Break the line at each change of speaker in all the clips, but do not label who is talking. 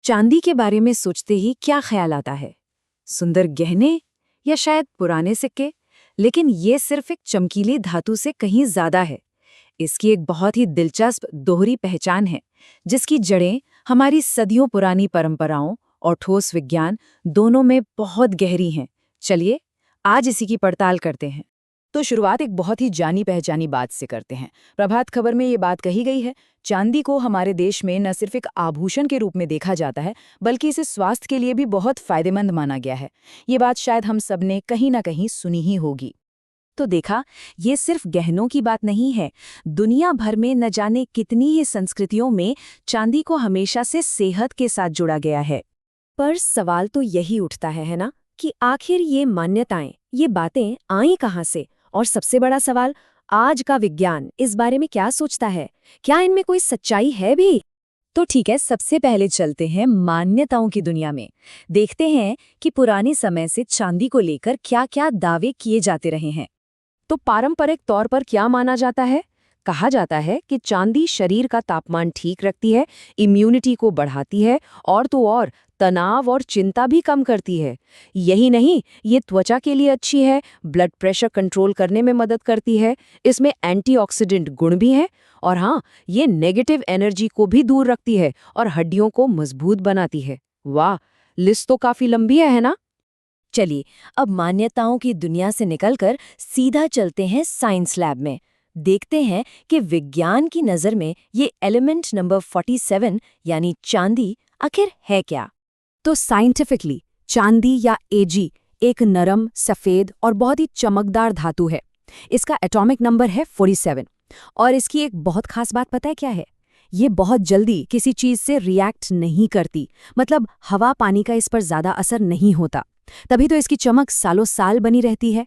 चांदी के बारे में सोचते ही क्या ख्याल आता है? सुंदर गहने या शायद पुराने सिक्के? लेकिन ये सिर्फ एक चमकीली धातु से कहीं ज्यादा है। इसकी एक बहुत ही दिलचस्प दोहरी पहचान है, जिसकी जड़ें हमारी सदियों पुरानी परंपराओं और ठोस विज्ञान दोनों में बहुत गहरी हैं। चलिए, आज इसी की पड़ताल करते हैं।
तो शुरुआत एक बहुत ही जानी पहचानी बात से करते हैं। प्रभात खबर में ये बात कही गई है, चांदी को हमारे देश में न सिर्फ एक आभूषण के रूप में देखा जाता है, बल्कि इसे स्वास्थ्य के लिए भी बहुत फायदेमंद माना गया है। ये बात शायद हम सब ने कहीं ना कहीं सुनी ही होगी।
तो देखा, ये सिर्फ गहनों की बात नहीं है। दुनिया भर में न जाने कितनी ही संस्कृतियों में चांदी को हमेशा से सेहत के साथ जुड़ा गया है। पर सवाल तो यही उठता है ना, कि आखिर ये मान्यताएं, ये बातें आईं कहाँ से? और सबसे बड़ा सवाल, आज का विज्ञान इस बारे में क्या सोचता है? क्या इनमें कोई सच्चाई है भी? तो ठीक है, सबसे पहले चलते हैं मान्यताओं की दुनिया में। देखते हैं कि पुराने समय से चांदी को लेकर क्या-क्या दावे किए जाते रहे हैं। तो पारंपरिक तौर पर क्या माना जाता है? कहा जाता है कि चांदी शरीर का तापमान ठीक रखती है, इम्यूनिटी को बढ़ाती है और तो और तनाव और चिंता भी कम करती है। यही नहीं, ये त्वचा के लिए अच्छी है, ब्लड प्रेशर कंट्रोल करने में मदद करती है, इसमें एंटीऑक्सीडेंट गुण भी हैं और हाँ, ये नेगेटिव एनर्जी को भी दूर रखती है और हड्डियों को मजबूत बनाती है। वाह, लिस्ट तो काफी लंबी है ना? चलिए, अब मान्यताओं की दुनिया से निकलकर सीधा चलते हैं साइंस लैब में। देखते हैं कि विज्ञान की नज़र में ये एलिमेंट नंबर 47 यानी चांदी आखिर है क्या। तो साइंटिफिकली चांदी या एजी एक नरम, सफ़ेद और बहुत ही चमकदार धातु है। इसका एटॉमिक नंबर है 47 और इसकी एक बहुत खास बात पता है क्या है? ये बहुत जल्दी किसी चीज़ से रिएक्ट नहीं करती, मतलब हवा पानी का इस पर ज़्यादा असर नहीं होता। तभी तो इसकी चमक सालों साल बनी रहती है।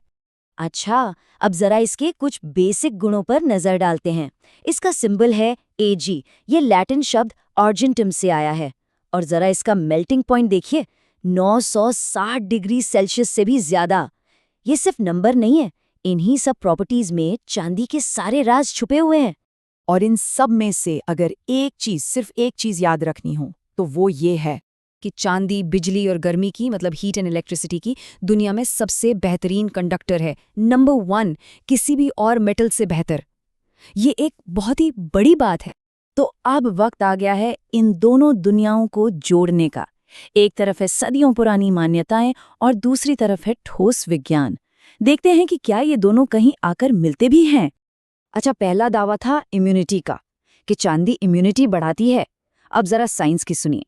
अच्छा, अब जरा इसके कुछ बेसिक गुणों पर नजर डालते हैं। इसका सिंबल है Ag। ये लैटिन शब्द अर्जेंटम से आया है। और जरा इसका मेल्टिंग पॉइंट देखिए, 960 डिग्री सेल्सियस से भी ज्यादा। ये सिर्फ नंबर नहीं है, इन्हीं सब प्रॉपर्टीज में चांदी के सारे राज छुपे हुए हैं।
और इन सब में से अगर सिर्फ एक चीज याद रखनी हो, तो वो ये है कि चांदी बिजली और गर्मी की, मतलब हीट एंड इलेक्ट्रिसिटी की, दुनिया में सबसे बेहतरीन कंडक्टर है। नंबर 1, किसी भी और मेटल से बेहतर। ये एक बहुत ही बड़ी बात है। तो अब वक्त आ गया है इन दोनों दुनियाओं को जोड़ने का। एक तरफ है सदियों पुरानी मान्यताएं और दूसरी तरफ है ठोस विज्ञान। देखते हैं कि क्या ये दोनों कहीं आकर मिलते भी हैं। अच्छा, पहला दावा था इम्यूनिटी का, कि चांदी इम्यूनिटी बढ़ाती है। अब जरा साइंस की सुनिए।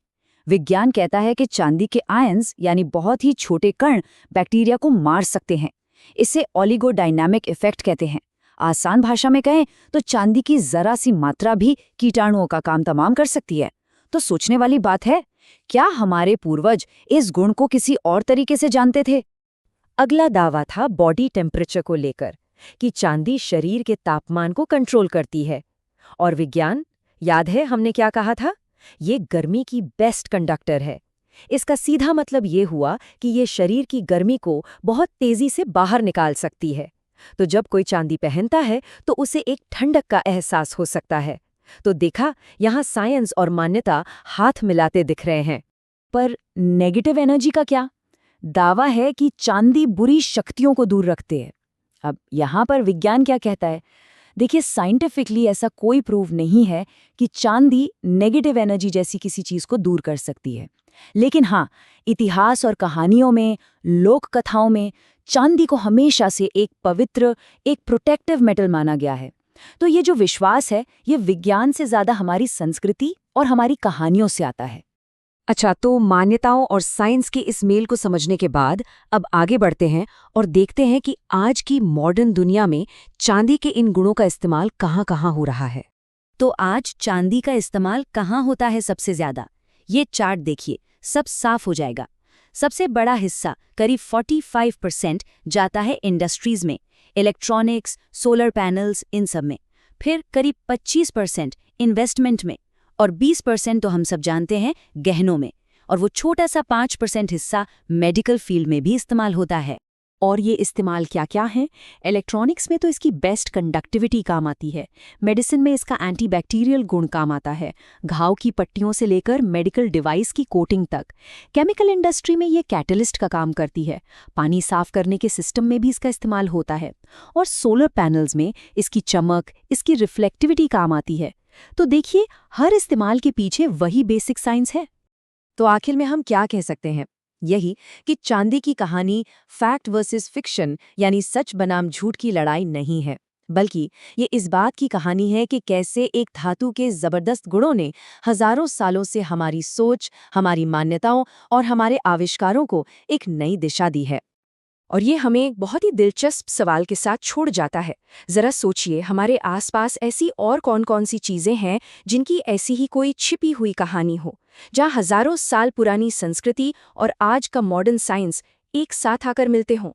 विज्ञान कहता है कि चांदी के आयंस यानी बहुत ही छोटे कण बैक्टीरिया को मार सकते हैं। इसे ओलिगोडायनामिक इफेक्ट कहते हैं। आसान भाषा में कहें तो चांदी की जरा सी मात्रा भी कीटाणुओं का काम तमाम कर सकती है। तो सोचने वाली बात है, क्या हमारे पूर्वज इस गुण को किसी और तरीके से जानते थे? अगला दावा था बॉडी टेम्परेचर को लेकर, कि चांदी शरीर के तापमान को कंट्रोल करती है। और विज्ञान, याद है हमने क्या कहा था? ये गर्मी की बेस्ट कंडक्टर है। इसका सीधा मतलब ये हुआ कि ये शरीर की गर्मी को बहुत तेजी से बाहर निकाल सकती है। तो जब कोई चांदी पहनता है तो उसे एक ठंडक का एहसास हो सकता है। तो देखा, यहाँ साइंस और मान्यता हाथ मिलाते दिख रहे हैं। पर नेगेटिव एनर्जी का क्या? दावा है कि चांदी बुरी शक्तियों को दूर रखते हैं। अब यहाँ पर विज्ञान क्या कहता है? देखिए, साइंटिफिकली ऐसा कोई प्रूव नहीं है कि चांदी नेगेटिव एनर्जी जैसी किसी चीज़ को दूर कर सकती है। लेकिन हाँ, इतिहास और कहानियों में, लोक कथाओं में चांदी को हमेशा से एक पवित्र, एक प्रोटेक्टिव मेटल माना गया है। तो ये जो विश्वास है, ये विज्ञान से ज़्यादा हमारी संस्कृति और हमारी कहानियों से आता है।
अच्छा, तो मान्यताओं और साइंस के इस मेल को समझने के बाद अब आगे बढ़ते हैं और देखते हैं कि आज की मॉडर्न दुनिया में चांदी के इन गुणों का इस्तेमाल कहाँ-कहाँ हो रहा है।
तो आज चांदी का इस्तेमाल कहाँ होता है सबसे ज्यादा? ये चार्ट देखिए, सब साफ हो जाएगा। सबसे बड़ा हिस्सा, करीब 45% जाता है इंडस्ट्रीज में, इलेक्ट्रॉनिक्स, सोलर पैनल्स, इन सब में। फिर करीब 25% इन्वेस्टमेंट में और 20% तो हम सब जानते हैं गहनों में। और वो छोटा सा 5% हिस्सा मेडिकल फील्ड में भी इस्तेमाल होता है।
और ये इस्तेमाल क्या क्या हैं? इलेक्ट्रॉनिक्स में तो इसकी बेस्ट कंडक्टिविटी काम आती है, मेडिसिन में इसका एंटीबैक्टीरियल गुण काम आता है, घाव की पट्टियों से लेकर मेडिकल डिवाइस की कोटिंग तक। केमिकल इंडस्ट्री में ये कैटलिस्ट का काम करती है, पानी साफ करने के सिस्टम में भी इसका इस्तेमाल होता है, और सोलर पैनल्स में इसकी चमक, इसकी रिफ्लेक्टिविटी काम आती है। तो देखिए, हर इस्तेमाल के पीछे वही बेसिक साइंस है। तो आखिर में हम क्या कह सकते हैं? यही कि चांदी की कहानी फैक्ट वर्सेस फिक्शन यानी सच बनाम झूठ की लड़ाई नहीं है, बल्कि ये इस बात की कहानी है कि कैसे एक धातु के जबरदस्त गुणों ने हजारों सालों से हमारी सोच, हमारी मान्यताओं और हमारे आविष्कारों को एक नई दिशा दी है। और ये हमें एक बहुत ही दिलचस्प सवाल के साथ छोड़ जाता है। जरा सोचिए, हमारे आसपास ऐसी और कौन-कौन सी चीजें हैं जिनकी ऐसी ही कोई छिपी हुई कहानी हो, जहाँ हजारों साल पुरानी संस्कृति और आज का मॉडर्न साइंस एक साथ आकर मिलते हों।